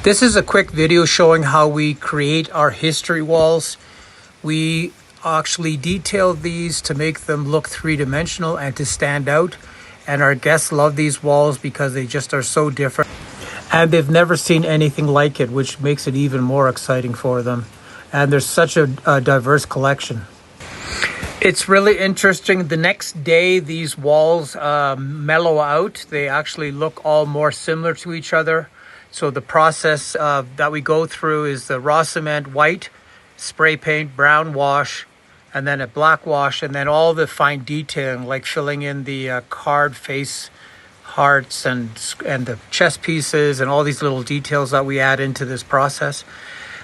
This is a quick video showing how we create our history walls. We actually detail these to make them look three-dimensional and to stand out. And our guests love these walls because they just are so different. And they've never seen anything like it, which makes it even more exciting for them. And there's such a diverse collection. It's really interesting. The next day, these walls mellow out. They actually look all more similar to each other. So the process that we go through is the raw cement, white, spray paint, brown wash, and then a black wash, and then all the fine detailing, like filling in the card face hearts and the chest pieces and all these little details that we add into this process.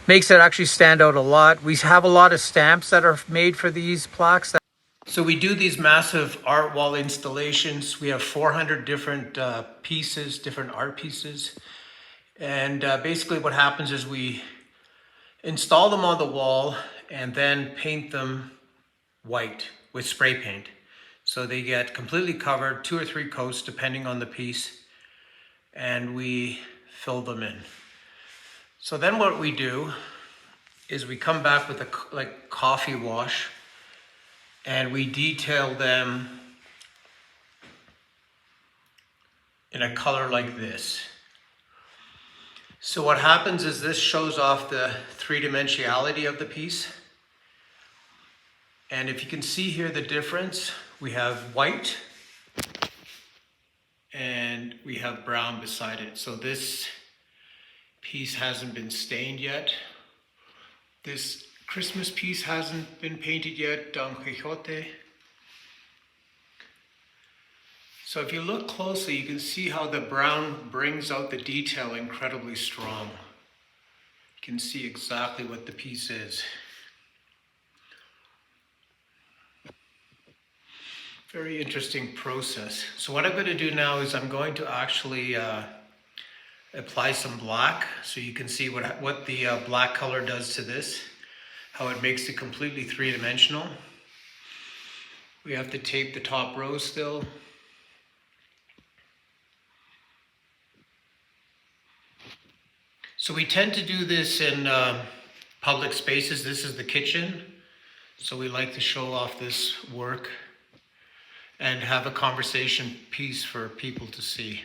Makes it actually stand out a lot. We have a lot of stamps that are made for these plaques. So we do these massive art wall installations. We have 400 different pieces, different art pieces. And basically what happens is we install them on the wall and then paint them white with spray paint. So they get completely covered, 2 or 3 coats depending on the piece, and we fill them in. So then what we do is we come back with a coffee wash and we detail them in a color like this. So what happens is this shows off the three-dimensionality of the piece. And if you can see here the difference, we have white and we have brown beside it. So this piece hasn't been stained yet. This Christmas piece hasn't been painted yet, Don Quixote. So if you look closely, you can see how the brown brings out the detail incredibly strong. You can see exactly what the piece is. Very interesting process. So what I'm going to do now is I'm going to actually apply some black so you can see what the black color does to this, how it makes it completely three-dimensional. We have to tape the top row still. So we tend to do this in public spaces. This is the kitchen. So we like to show off this work and have a conversation piece for people to see.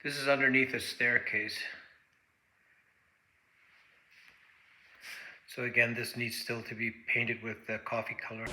This is underneath a staircase. So again, this needs still to be painted with the coffee color.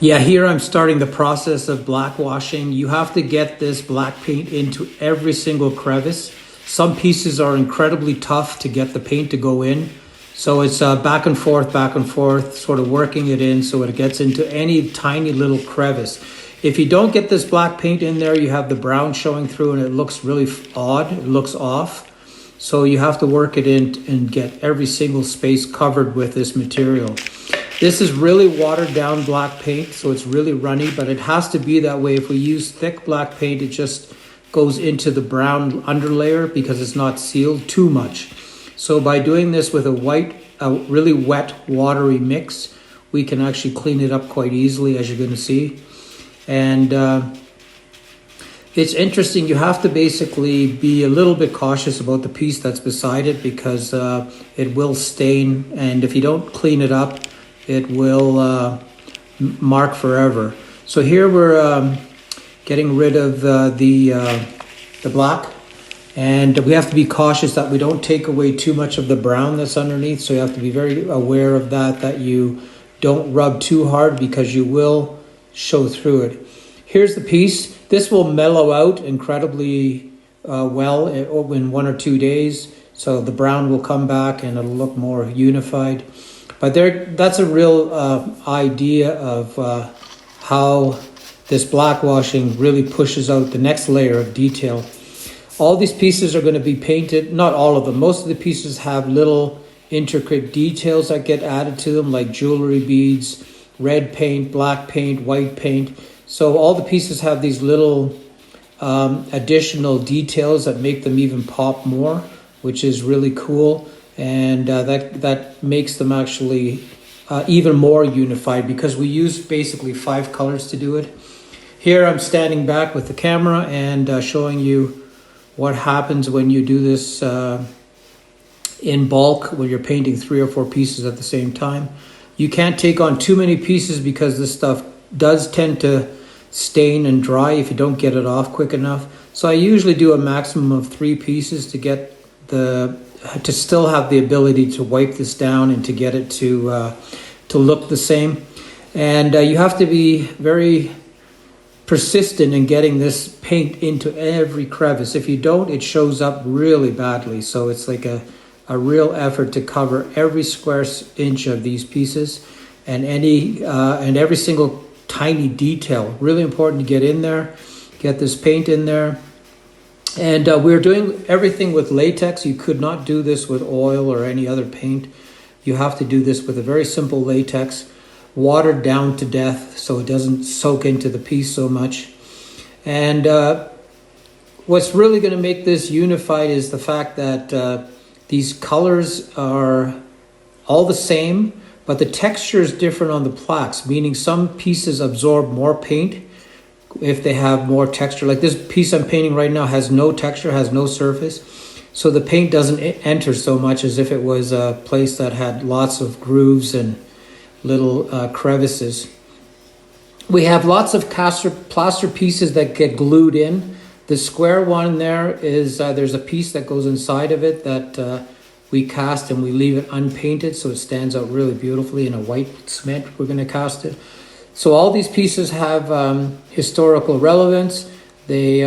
Yeah, here I'm starting the process of black washing. You have to get this black paint into every single crevice. Some pieces are incredibly tough to get the paint to go in. So it's back and forth, sort of working it in so it gets into any tiny little crevice. If you don't get this black paint in there, you have the brown showing through and it looks really odd, it looks off. So you have to work it in and get every single space covered with this material. This is really watered down black paint, so it's really runny, but it has to be that way. If we use thick black paint, it just goes into the brown underlayer because it's not sealed too much. So by doing this with a really wet, watery mix, we can actually clean it up quite easily, as you're going to see. And it's interesting, you have to basically be a little bit cautious about the piece that's beside it because it will stain, and if you don't clean it up, it will mark forever. So here we're getting rid of the black, and we have to be cautious that we don't take away too much of the brown that's underneath, so you have to be very aware of that you don't rub too hard because you will show through it. Here's the piece. This will mellow out incredibly well in 1 or 2 days. So the brown will come back and it'll look more unified. But that's a real idea of how this black washing really pushes out the next layer of detail. All these pieces are going to be painted, not all of them. Most of the pieces have little intricate details that get added to them, like jewelry beads, red paint, black paint, white paint. So all the pieces have these little additional details that make them even pop more, which is really cool. And that makes them actually even more unified because we use basically 5 colors to do it. Here I'm standing back with the camera and showing you what happens when you do this in bulk, when you're painting 3 or 4 pieces at the same time. You can't take on too many pieces because this stuff does tend to stain and dry if you don't get it off quick enough. So I usually do a maximum of 3 pieces to get to still have the ability to wipe this down and to get it to look the same. And you have to be very persistent in getting this paint into every crevice. If you don't, it shows up really badly. So it's like a real effort to cover every square inch of these pieces and every single tiny detail. Really important to get in there, get this paint in there. And we're doing everything with latex. You could not do this with oil or any other paint. You have to do this with a very simple latex, watered down to death so it doesn't soak into the piece so much. And what's really going to make this unified is the fact that these colors are all the same, but the texture is different on the plaques, meaning some pieces absorb more paint if they have more texture. Like this piece I'm painting right now has no texture, has no surface. So the paint doesn't enter so much as if it was a place that had lots of grooves and little crevices. We have lots of plaster pieces that get glued in. The square one there is, there's a piece that goes inside of it that we cast and we leave it unpainted so it stands out really beautifully in a white cement. We're going to cast it. So all these pieces have historical relevance. They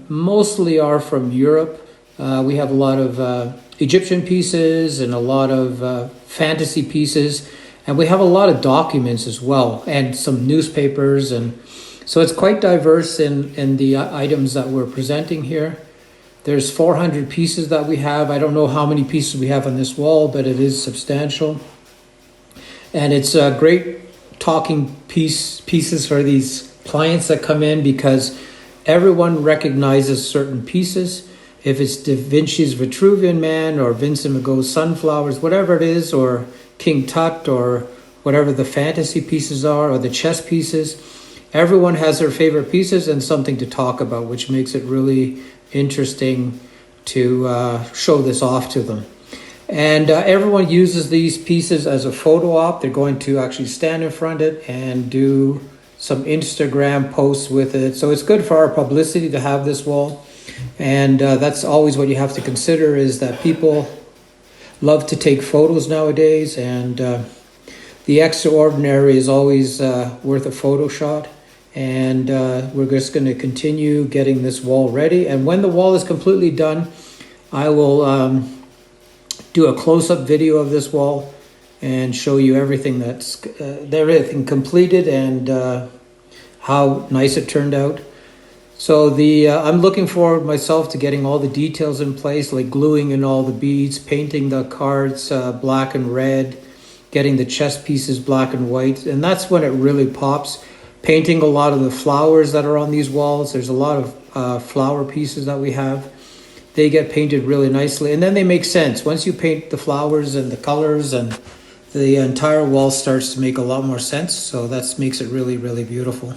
mostly are from Europe. We have a lot of Egyptian pieces and a lot of fantasy pieces. And we have a lot of documents as well and some newspapers. And so it's quite diverse in the items that we're presenting here. There's 400 pieces that we have. I don't know how many pieces we have on this wall, but it is substantial. And it's a great talking pieces for these clients that come in because everyone recognizes certain pieces. If it's Da Vinci's Vitruvian Man or Vincent van Gogh's Sunflowers, whatever it is, or King Tut or whatever the fantasy pieces are or the chess pieces, everyone has their favorite pieces and something to talk about, which makes it really interesting to show this off to them. And everyone uses these pieces as a photo op. They're going to actually stand in front of it and do some Instagram posts with it. So it's good for our publicity to have this wall. And that's always what you have to consider, is that people love to take photos nowadays. And the extraordinary is always worth a photo shot. And we're just going to continue getting this wall ready. And when the wall is completely done, I will do a close-up video of this wall and show you everything that's everything completed and how nice it turned out. So I'm looking forward myself to getting all the details in place, like gluing in all the beads, painting the cards black and red, getting the chess pieces black and white, and that's when it really pops. Painting a lot of the flowers that are on these walls. There's a lot of flower pieces that we have. They get painted really nicely, and then they make sense. Once you paint the flowers and the colors, and the entire wall starts to make a lot more sense. So that makes it really, really beautiful.